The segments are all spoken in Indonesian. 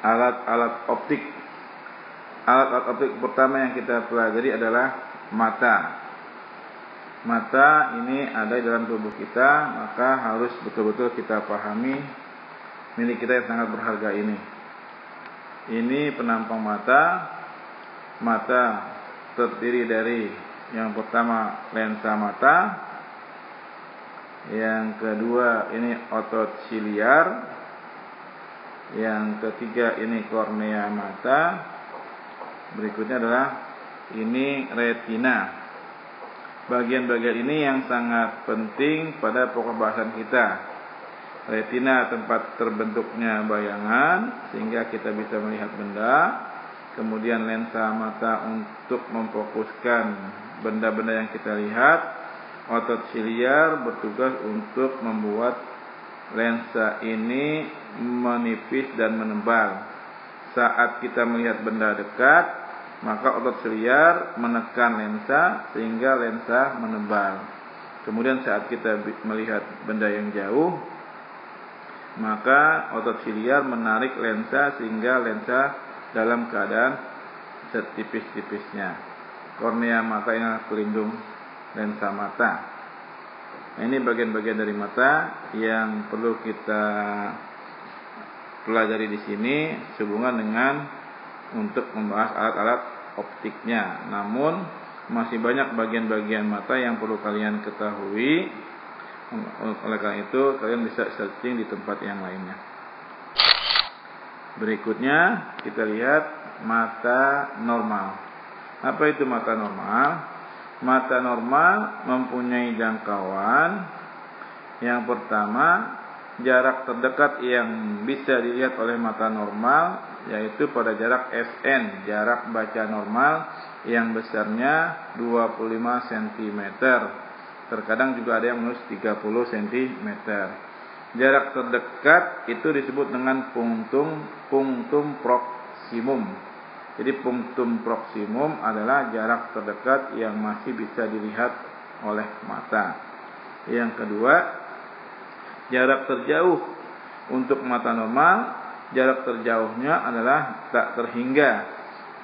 alat-alat optik. Alat-alat optik pertama yang kita pelajari adalah mata. Mata ini ada di dalam tubuh kita, maka harus betul-betul kita pahami milik kita yang sangat berharga ini. Ini penampang mata. Mata terdiri dari yang pertama lensa mata, yang kedua ini otot siliar, yang ketiga ini kornea mata, berikutnya adalah ini retina. Bagian-bagian ini yang sangat penting pada pokok bahasan kita. Retina tempat terbentuknya bayangan sehingga kita bisa melihat benda. Kemudian lensa mata untuk memfokuskan benda-benda yang kita lihat. Otot siliar bertugas untuk membuat lensa ini menipis dan menebal. Saat kita melihat benda dekat, maka otot siliar menekan lensa sehingga lensa menebal. Kemudian saat kita melihat benda yang jauh, maka otot siliar menarik lensa sehingga lensa dalam keadaan setipis-tipisnya. Kornea mata yang pelindung lensa mata. Nah, ini bagian-bagian dari mata yang perlu kita pelajari di sini sehubungan dengan untuk membahas alat-alat optiknya. Namun masih banyak bagian-bagian mata yang perlu kalian ketahui. Oleh karena itu kalian bisa searching di tempat yang lainnya. Berikutnya kita lihat mata normal. Apa itu mata normal? Mata normal mempunyai jangkauan. Yang pertama, jarak terdekat yang bisa dilihat oleh mata normal yaitu pada jarak SN, jarak baca normal yang besarnya 25 cm. Terkadang juga ada yang menulis 30 cm. Jarak terdekat itu disebut dengan punctum proximum. Jadi punctum proximum adalah jarak terdekat yang masih bisa dilihat oleh mata. Yang kedua, jarak terjauh. Untuk mata normal, jarak terjauhnya adalah tak terhingga.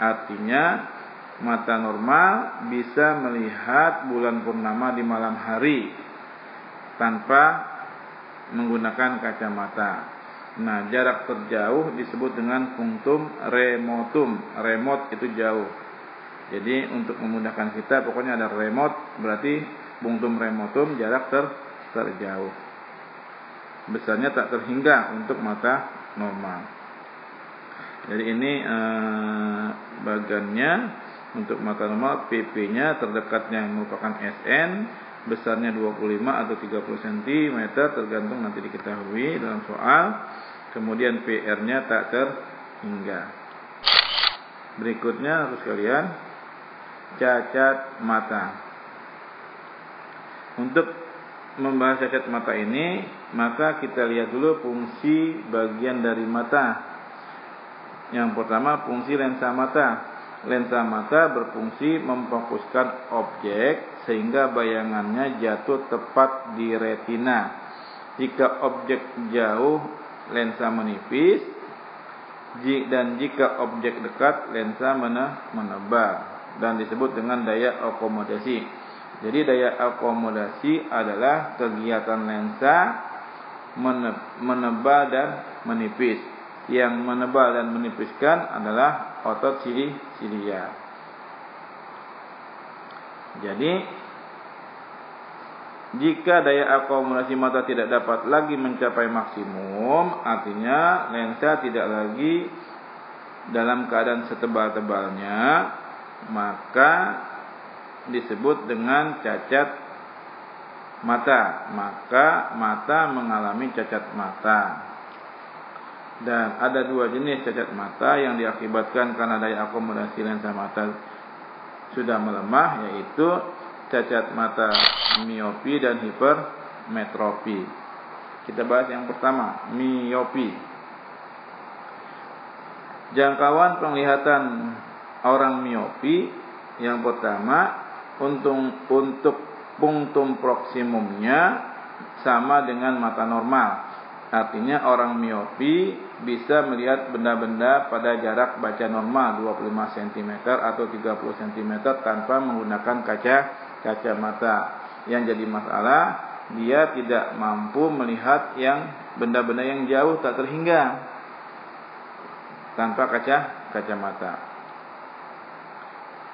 Artinya mata normal bisa melihat bulan purnama di malam hari tanpa menggunakan kacamata. Nah, jarak terjauh disebut dengan punctum remotum. Remote itu jauh. Jadi untuk memudahkan kita, pokoknya ada remote, berarti punctum remotum jarak terjauh. Besarnya tak terhingga untuk mata normal. Jadi ini bagannya untuk mata normal. PP-nya terdekatnya merupakan SN, besarnya 25 atau 30 cm tergantung nanti diketahui dalam soal. Kemudian PR-nya tak terhingga. Berikutnya harus kalian cacat mata. Untuk membahas cacat mata ini, maka kita lihat dulu fungsi bagian dari mata. Yang pertama, fungsi lensa mata. Lensa mata berfungsi memfokuskan objek sehingga bayangannya jatuh tepat di retina. Jika objek jauh, lensa menipis, dan jika objek dekat, lensa menebal, dan disebut dengan daya akomodasi. Jadi daya akomodasi adalah kegiatan lensa menebal dan menipis. Yang menebal dan menipiskan adalah otot siliar. Jadi jika daya akomodasi mata tidak dapat lagi mencapai maksimum, artinya lensa tidak lagi dalam keadaan setebal-tebalnya, maka disebut dengan cacat mata. Maka mata mengalami cacat mata. Dan ada dua jenis cacat mata yang diakibatkan karena daya akomodasi lensa mata sudah melemah, yaitu cacat mata miopi dan hipermetropi. Kita bahas yang pertama, miopi. Jangkauan penglihatan orang miopi yang pertama, untuk punctum proximumnya sama dengan mata normal. Artinya orang miopi bisa melihat benda-benda pada jarak baca normal 25 cm atau 30 cm tanpa menggunakan kacamata. Yang jadi masalah, dia tidak mampu melihat yang benda-benda yang jauh tak terhingga tanpa kacamata.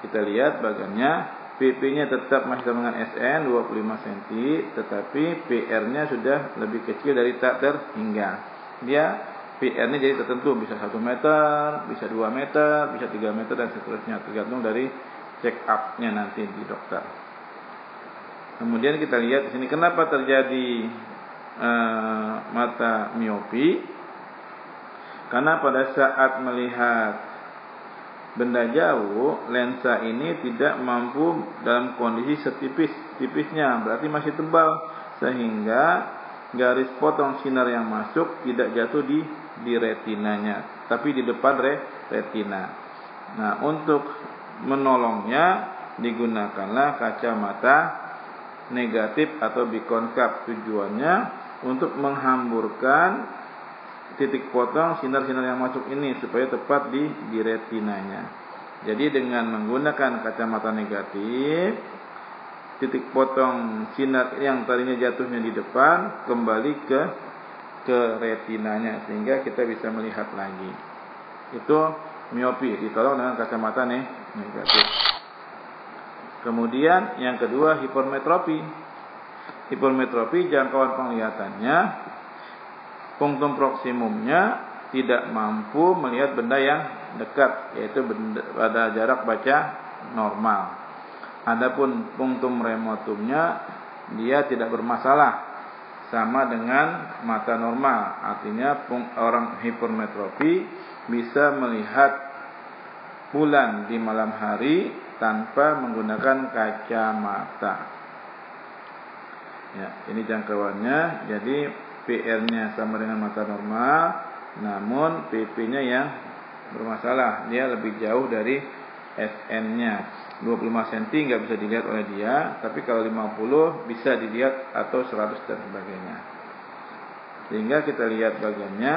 Kita lihat bagiannya. PP-nya tetap masih sama dengan SN 25 cm, tetapi PR-nya sudah lebih kecil dari tak terhingga. Dia PR-nya jadi tertentu, bisa 1 meter, bisa 2 meter, bisa 3 meter dan seterusnya, tergantung dari check up-nya nanti di dokter. Kemudian kita lihat di sini kenapa terjadi mata miopi? Karena pada saat melihat benda jauh, lensa ini tidak mampu dalam kondisi setipis-tipisnya, berarti masih tebal, sehingga garis potong sinar yang masuk tidak jatuh di retinanya, tapi di depan retina. Nah, untuk menolongnya digunakanlah kacamata negatif atau bikonkav. Tujuannya untuk menghamburkan titik potong sinar-sinar yang masuk ini supaya tepat di retinanya. Jadi dengan menggunakan kacamata negatif, titik potong sinar yang tadinya jatuhnya di depan kembali ke retinanya sehingga kita bisa melihat lagi. Itu miopi, ditolong dengan kacamata negatif. Kemudian yang kedua, hipermetropi. Hipermetropi jangkauan penglihatannya, punktum proksimumnya tidak mampu melihat benda yang dekat, yaitu pada jarak baca normal. Adapun punktum remotumnya dia tidak bermasalah, sama dengan mata normal. Artinya orang hipermetropi bisa melihat bulan di malam hari tanpa menggunakan kacamata. Ya, ini jangkauannya. Jadi PR-nya sama dengan mata normal, namun PP-nya yang bermasalah. Dia lebih jauh dari SN-nya. 25 cm nggak bisa dilihat oleh dia, tapi kalau 50 bisa dilihat atau 100 dan sebagainya. Sehingga kita lihat bagiannya.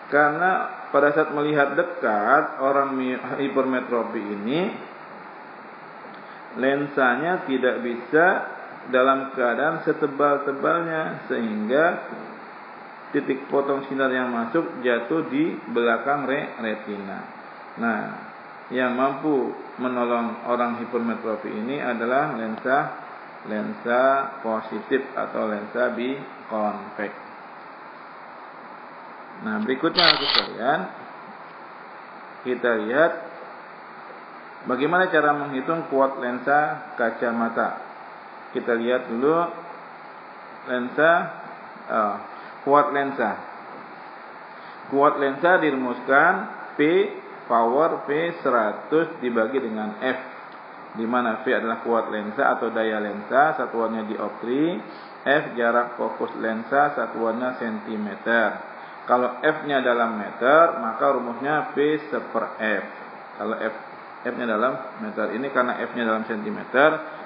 Karena pada saat melihat dekat, orang hipermetropi ini lensanya tidak bisa dalam keadaan setebal-tebalnya, sehingga titik potong sinar yang masuk jatuh di belakang retina. Nah, yang mampu menolong orang hipermetropi ini adalah lensa positif atau lensa bikonvex. Nah, berikutnya sekalian, kita lihat bagaimana cara menghitung kuot lensa kacamata. Kita lihat dulu kuat lensa. Kuat lensa dirumuskan P power P 100 dibagi dengan F, di mana V adalah kuat lensa atau daya lensa, satuannya dioptri. F jarak fokus lensa, satuannya cm. Kalau F-nya dalam meter, maka rumusnya P 1/F. Kalau F-nya dalam meter, ini karena F-nya dalam cm,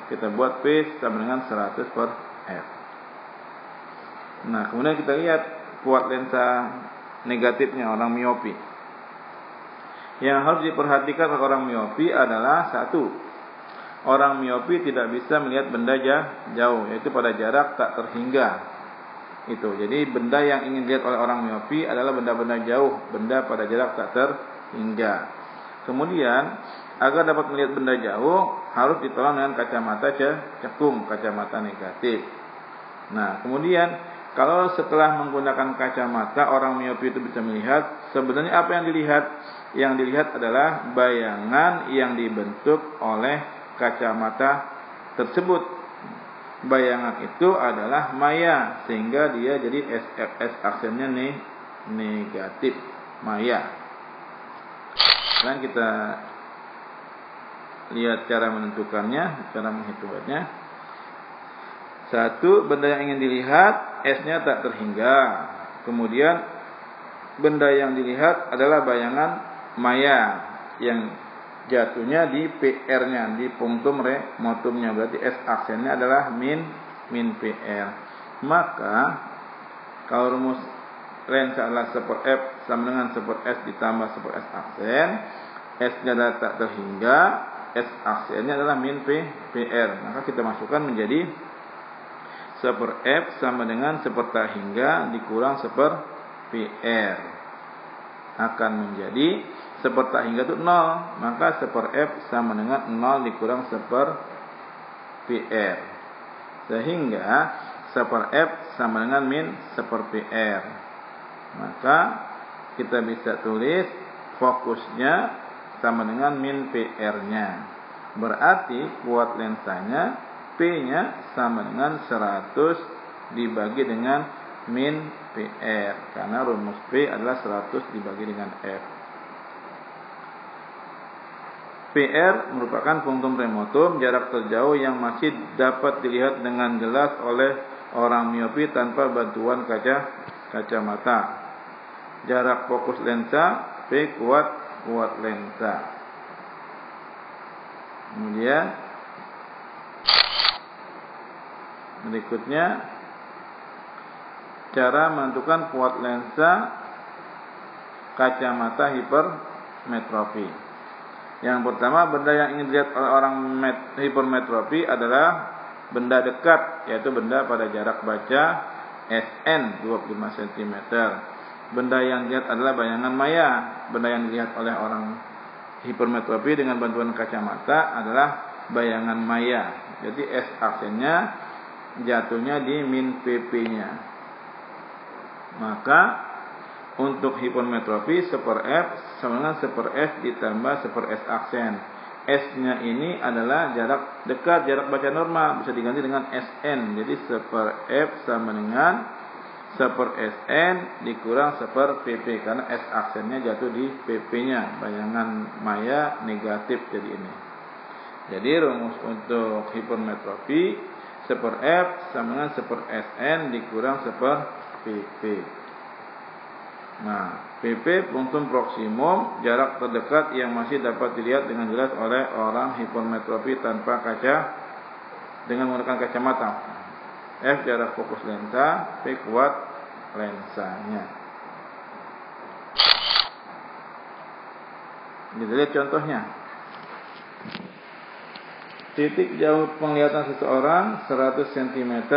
kita buat P sama dengan 100/F. Nah, kemudian kita lihat kuat lensa negatifnya orang miopi. Yang harus diperhatikan oleh orang miopi adalah satu, orang miopi tidak bisa melihat benda jauh, yaitu pada jarak tak terhingga. Itu. Jadi benda yang ingin dilihat oleh orang miopi adalah benda-benda jauh, benda pada jarak tak terhingga. Kemudian agar dapat melihat benda jauh harus ditolong dengan kacamata cekung, kacamata negatif. Nah, kemudian kalau setelah menggunakan kacamata orang miopi itu bisa melihat, sebenarnya apa yang dilihat? Yang dilihat adalah bayangan yang dibentuk oleh kacamata tersebut. Bayangan itu adalah maya, sehingga dia jadi SFS aksennya negatif, maya. Sekarang kita lihat cara menentukannya, cara menghitungnya. Satu, benda yang ingin dilihat S-nya tak terhingga. Kemudian benda yang dilihat adalah bayangan maya yang jatuhnya di PR-nya, di punktum remotumnya. Berarti S aksennya adalah min PR. Maka Kalau rumus lensa adalah support F sama dengan support S ditambah support S aksen, S-nya adalah tak terhingga, S aksennya adalah min PR. Maka kita masukkan menjadi support F sama dengan support tak hingga dikurang support PR. Akan menjadi support tak hingga itu 0. Maka support F sama dengan 0 dikurang support PR. Sehingga support F sama dengan min support PR. Maka kita bisa tulis fokusnya sama dengan min PR-nya. Berarti kuat lensanya P-nya sama dengan 100 dibagi dengan min PR. Karena rumus P adalah 100 dibagi dengan F. PR merupakan punktum remotum jarak terjauh yang masih dapat dilihat dengan jelas oleh orang miopi tanpa bantuan kacamata. Jarak fokus lensa P kuat lensa. Kemudian berikutnya cara menentukan kuat lensa kacamata hipermetropi. Yang pertama, benda yang ingin dilihat oleh orang hipermetropi adalah benda dekat, yaitu benda pada jarak baca SN 25 cm. Benda yang dilihat adalah bayangan maya. Benda yang dilihat oleh orang hipermetropi dengan bantuan kacamata adalah bayangan maya. Jadi S aksennya jatuhnya di min PP-nya. Maka untuk hipermetropi super F sama dengan super F ditambah super S aksen. S-nya ini adalah jarak dekat, jarak baca normal, bisa diganti dengan SN. Jadi super F sama dengan super SN dikurang super PP karena S aksennya jatuh di PP-nya. Bayangan maya negatif jadi ini. Jadi rumus untuk hipermetropi super F sama dengan super SN dikurang super PP. Nah, PP punktum proksimum jarak terdekat yang masih dapat dilihat dengan jelas oleh orang hipermetropi tanpa dengan menggunakan kacamata. F jarak fokus lensa, P kuat lensanya. Kita lihat contohnya. Titik jauh penglihatan seseorang 100 cm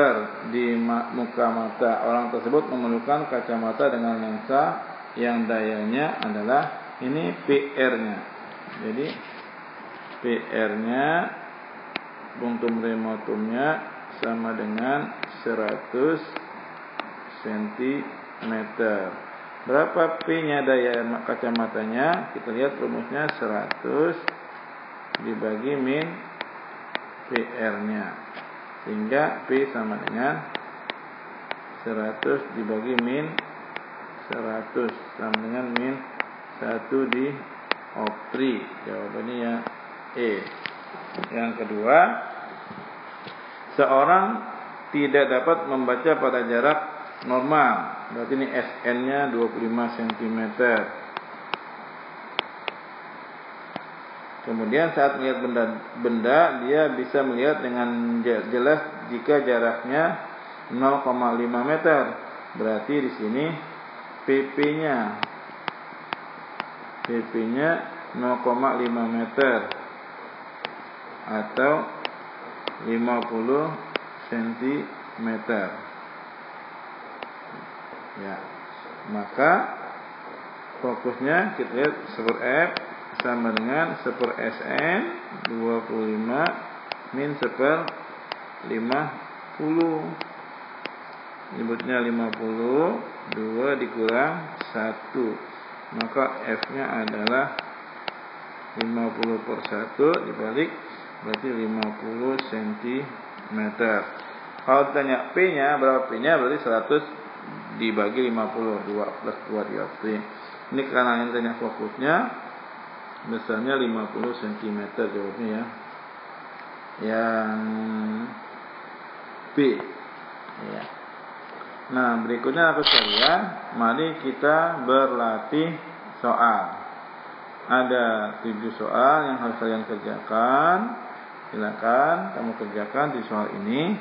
di muka mata. Orang tersebut memerlukan kacamata dengan lensa yang dayanya adalah ini PR-nya. Jadi PR-nya punktum remotumnya sama dengan 100 cm. Berapa P-nya daya kacamatanya? Kita lihat rumusnya 100 dibagi min PR-nya. Sehingga P sama dengan 100 dibagi min 100 sama dengan min 1 dioptri. Jawabannya ya E. Yang kedua, seorang tidak dapat membaca pada jarak normal. Berarti ini SN-nya 25 cm. Kemudian saat melihat benda dia bisa melihat dengan jelas jika jaraknya 0,5 meter. Berarti di sini PP-nya 0,5 meter atau 50 cm. Ya. Maka fokusnya kita lihat super F sama dengan super SN 25 min super 50. Nyebutnya 50, 2 dikurang 1. Maka F-nya adalah 50 per 1 dibalik berarti 50 cm. Kalau ditanya P-nya, berapa P-nya? Berarti 100 dibagi 50, 2 plus 2 dioptri. Ini karena yang tanya fokusnya besarnya 50 cm jawabnya ya. Yang B. Ya. Nah, berikutnya aku sekalian, mari kita berlatih soal. Ada 7 soal yang harus kalian kerjakan. Silakan kamu kerjakan di soal ini.